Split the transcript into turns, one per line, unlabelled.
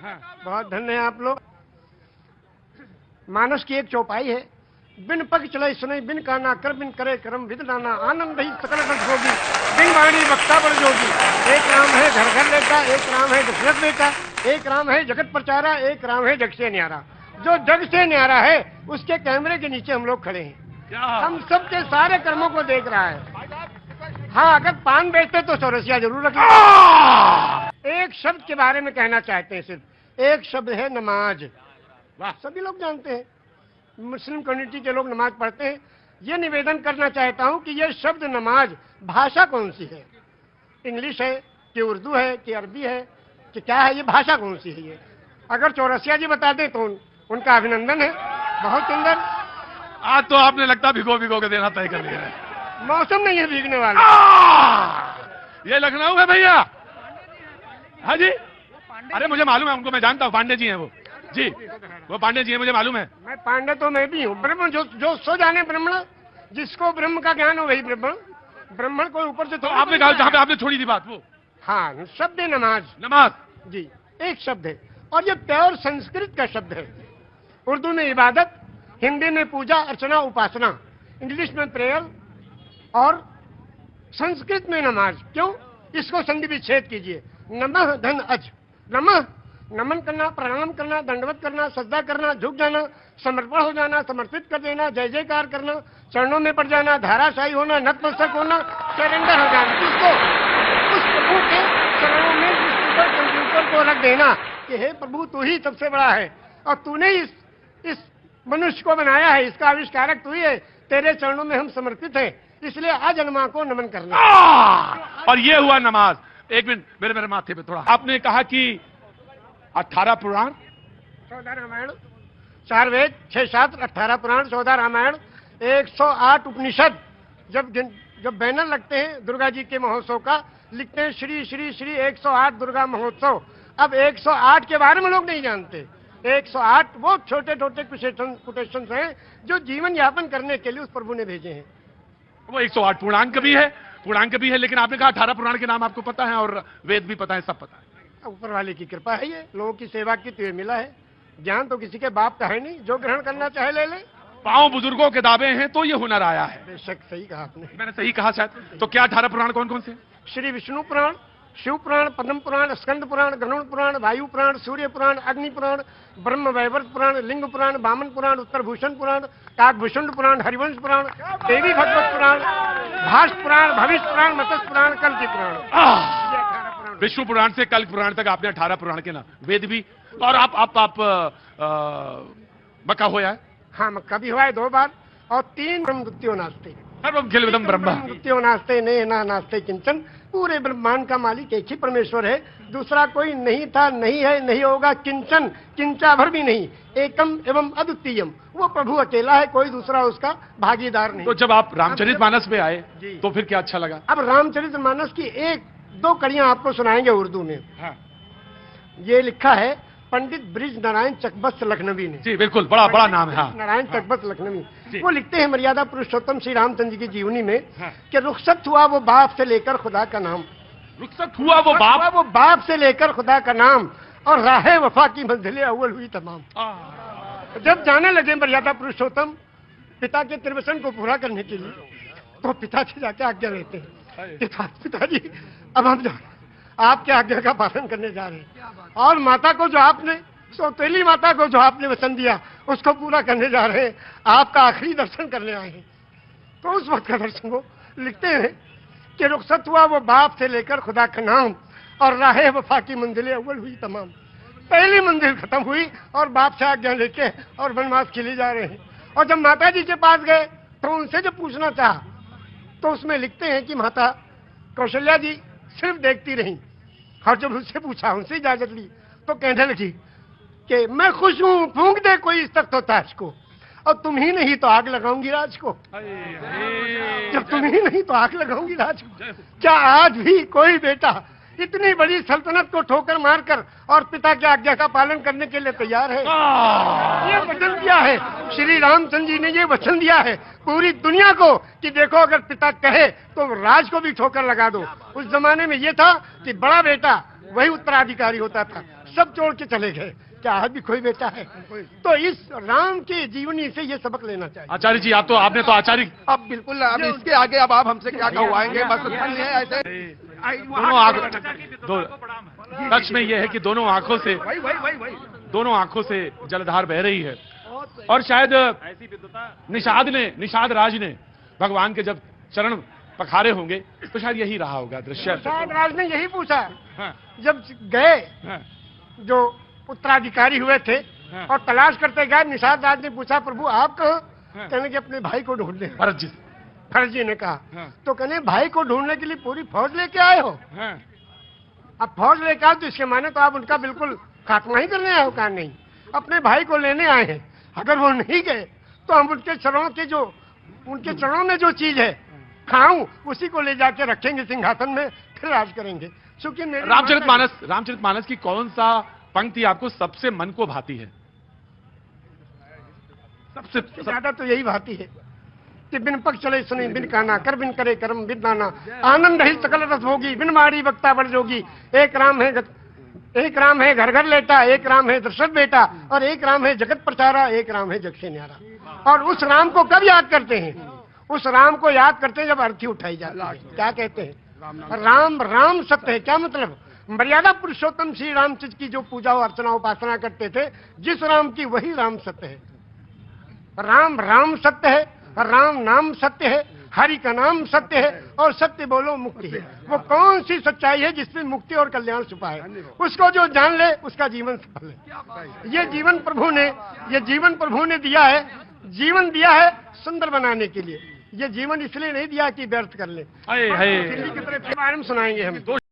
हाँ।
बहुत धन्य है आप लोग। मानस की एक चौपाई है, बिन पग चले सुने बिन काना कर बिन करे करम विद नाना आनंद ही सकल रस होगी बिन वाणी वक्ता पर जोगी। एक राम है घर घर लेता, एक राम है दशरथ बेटा, एक राम है जगत प्रचारा, एक राम है जग से न्यारा। जो जग से न्यारा है उसके कैमरे के नीचे हम लोग खड़े हैं, हम सबके सारे कर्मों को देख रहा है। हाँ, अगर पान बेचते तो चौरसिया जरूर रखें। एक शब्द के बारे में कहना चाहते हैं, सिर्फ एक शब्द है नमाज। वाह, सभी लोग जानते हैं, मुस्लिम कम्युनिटी के लोग नमाज पढ़ते हैं। ये निवेदन करना चाहता हूं कि ये शब्द नमाज भाषा कौन सी है? इंग्लिश है कि उर्दू है कि अरबी है कि क्या है? ये भाषा कौन सी है? ये अगर चौरसिया जी बता दें तो उनका अभिनंदन है। बहुत सुंदर।
आज तो आपने लगता भिगो भिगो के देना तय कर लिया है।
मौसम नहीं है भीगने वाला।
ये लखनऊ है भैया। हाँ जी, अरे मुझे मालूम है उनको, मैं जानता हूँ, पांडे जी हैं वो जी, वो पांडे जी हैं, मुझे मालूम है।
मैं पांडे तो मैं भी हूँ। ब्रह्म जो सो जाने ब्राह्मण, जिसको ब्रह्म का ज्ञान हो वही ब्राह्मण। ब्राह्मण को ऊपर से
तो आपने कहा जहाँ पे आपने छोड़ी थी बात वो।
हाँ, शब्द है नमाज।
नमाज
जी, एक शब्द है और ये प्योर संस्कृत का शब्द है। उर्दू में इबादत, हिंदी में पूजा अर्चना उपासना, इंग्लिश में प्रेयर और संस्कृत में नमाज। क्यों? इसको संधि विच्छेद कीजिए। नमः धन अज। नमः नमन करना, प्रणाम करना, दंडवत करना, सजदा करना, झुक जाना, समर्पण हो जाना, समर्पित कर देना, जय जयकार करना, चरणों में पड़ जाना, धाराशाही होना, नतमस्तक होना, सरेंडर हो जाना। इसको उस प्रभु के चरणों में इस कंप्यूटर को रख देना कि हे प्रभु, तू ही सबसे बड़ा है और तूने इस मनुष्य को बनाया है, इसका आविष्कारक तू ही है, तेरे चरणों में हम समर्पित हैं, इसलिए अजन्मा को नमन करना।
और ये हुआ नमाज। एक मिनट, मेरे माथे पे थोड़ा। आपने कहा कि 18 पुराण,
14 रामायण, 4 वेद, 6 शास्त्र, 18 पुराण, 14 रामायण, 108 उपनिषद। जब बैनर लगते हैं दुर्गा जी के महोत्सव का, लिखते हैं श्री श्री श्री 108 दुर्गा महोत्सव। अब 108 के बारे में लोग नहीं जानते। 108 वो छोटे छोटे कोटेशंस हैं जो जीवन यापन करने के लिए उस प्रभु ने भेजे हैं।
वो 108 पूर्णांक भी है, लेकिन आपने कहा 18 पुराण के नाम आपको पता है और वेद भी पता है, सब पता है।
ऊपर वाले की कृपा है, ये लोगों की सेवा की तो ये मिला है। ज्ञान तो किसी के बाप का है नहीं, जो ग्रहण करना चाहे ले ले।
पांव बुजुर्गों के दावे हैं तो ये हुनर आया है।
बेशक सही कहा आपने।
मैंने सही कहा शायद। तो क्या 18 पुराण कौन कौन से?
श्री विष्णु पुराण, शिव पुराण, पद्म पुराण, स्कंद पुराण, गरुड़ पुराण, वायु पुराण, सूर्य पुराण, अग्नि पुराण, ब्रह्म वैवर्त पुराण, लिंग पुराण, वामन पुराण, उत्तर भूषण पुराण, काकभूषण पुराण, हरिवंश पुराण, देवी भगवत पुराण, भाष पुराण, भविष्य पुराण, मत्स्य पुराण, कल्कि पुराण।
विष्णु पुराण से कल्कि पुराण तक आपने 18 पुराण के नाम, वेद भी। और आप मक्का होया है?
हाँ, मक्का भी हुआ है 2 बार। और 3 ब्रह्म द्वितीयो नास्ते,
सर्वम खिलविदम ब्रह्म
द्वितीयो नास्ते ने ना नास्ते किंचन। पूरे ब्रह्मांड का मालिक एक ही परमेश्वर है, दूसरा कोई नहीं था, नहीं है, नहीं होगा, किंचन, किंचा भर भी नहीं। एकम एवं अद्वितीयम, वो प्रभु अकेला है, कोई दूसरा उसका भागीदार नहीं।
तो जब आप रामचरितमानस में आए तो फिर क्या अच्छा लगा?
अब रामचरितमानस की 1-2 कड़ियां आपको सुनाएंगे उर्दू में।
हाँ।
ये लिखा है पंडित ब्रिज नारायण चकबस्त लखनवी ने।
जी बिल्कुल, बड़ा नाम है। हाँ।
नारायण चकबस्त लखनवी, वो लिखते हैं मर्यादा पुरुषोत्तम श्री रामचंद्र जी की जीवनी में
हाँ।
कि रुखसत हुआ वो बाप से लेकर खुदा का नाम।
रुखसत हुआ वो
बाप से लेकर खुदा का नाम, और राहे वफा की मंजिलें अव्वल हुई तमाम। जब जाने लगे मर्यादा पुरुषोत्तम पिता के त्रिवचन को पूरा करने के लिए, तो पिता से जाके आज्ञा लेते हैं, पिताजी अब हम आपके आज्ञा का पालन करने जा रहे हैं, और माता को जो आपने, सौतेली माता को जो आपने वचन दिया उसको पूरा करने जा रहे हैं, आपका आखिरी दर्शन करने आए हैं। तो उस वक्त का दर्शन वो लिखते हैं कि रुखसत हुआ वो बाप से लेकर खुदा का नाम, और राहे वफा की मंजिलें अव्वल हुई तमाम। पहली मंजिल खत्म हुई और बाप से आज्ञा लेके और वनवास के लिए जा रहे हैं। और जब माता जी के पास गए तो उनसे जब पूछना चाहा तो उसमें लिखते हैं कि माता कौशल्या जी सिर्फ देखती रही, और जब उससे पूछा, उनसे इजाजत ली, तो कहने लगी कि मैं खुश हूं, फूंक दे कोई इस तक तो ताज को, और तुम ही नहीं तो आग लगाऊंगी राज को। जब तुम ही नहीं तो आग लगाऊंगी राज को। क्या आज भी कोई बेटा इतनी बड़ी सल्तनत को ठोकर मारकर और पिता की आज्ञा का पालन करने के लिए तैयार है? ये वचन दिया है श्री रामचंद्र जी ने, ये वचन दिया है पूरी दुनिया को कि देखो अगर पिता कहे तो राज को भी ठोकर लगा दो। उस जमाने में ये था कि बड़ा बेटा वही उत्तराधिकारी होता था, सब छोड़ के चले गए, क्या आज भी कोई बेटा है? तो इस राम की जीवनी से ये सबक लेना चाहिए।
आचार्य जी आपने तो आचार्य
अब बिल्कुल, अब इसके आगे अब आप हमसे क्या कहवाएंगे? बस इतना ही है। ऐसे
दोनों आंखों सच में यह है कि दोनों आंखों से जलधार बह रही है। और शायद निषाद राज ने भगवान के जब चरण पखारे होंगे तो शायद यही रहा होगा दृश्य।
निषाद राज ने यही पूछा
हाँ,
जब गए,
हाँ,
जो उत्तराधिकारी हुए थे
हाँ।
और तलाश करते गए, निषाद राज ने पूछा प्रभु आप कहाँ?
हाँ।
कहने कि अपने भाई को ढूंढने।
भरत जी।
भरत जी ने कहा
हाँ।
तो कहने भाई को ढूंढने के लिए पूरी फौज लेके आए हो?
हाँ,
अब फौज लेकर आए तो इसके माने तो आप उनका बिल्कुल खात्मा ही करने आए हो? कहा नहीं, अपने भाई को लेने आए हैं। अगर वो नहीं गए तो हम उनके चरणों में जो चीज है खाऊं, उसी को ले जाके रखेंगे सिंहासन में, फिर राज करेंगे। क्योंकि
रामचरितमानस की कौन सा पंक्ति आपको सबसे मन को भाती है? सबसे
ज्यादा तो यही भाती है कि बिन पग चले सुने बिन काना, कर बिन करे कर्म बिन दाना, आनंद ही सकल रस होगी, बिन मारी वक्ता बढ़ जोगी। एक राम है घर घर लेटा, एक राम है दशरथ बेटा, और एक राम है जगत प्रचारा, एक राम है जग से न्यारा। और उस राम को कब याद करते हैं? उस राम को याद करते हैं जब अर्थी उठाई जाती है। क्या कहते हैं? राम सत्य है। क्या मतलब? मर्यादा पुरुषोत्तम श्री रामचंद्र की जो पूजा अर्चना उपासना करते थे, जिस राम की वही राम सत्य है। राम सत्य है, राम नाम सत्य है, हरि का नाम सत्य है, और सत्य बोलो मुक्ति है। वो कौन सी सच्चाई है जिसमें मुक्ति और कल्याण छुपा है? उसको जो जान ले उसका जीवन सफल है। ये जीवन प्रभु ने दिया है, जीवन दिया है सुंदर बनाने के लिए। ये जीवन इसलिए नहीं दिया कि व्यर्थ कर ले।
हाय
दिल्ली की तरफ बारे में सुनाएंगे हम।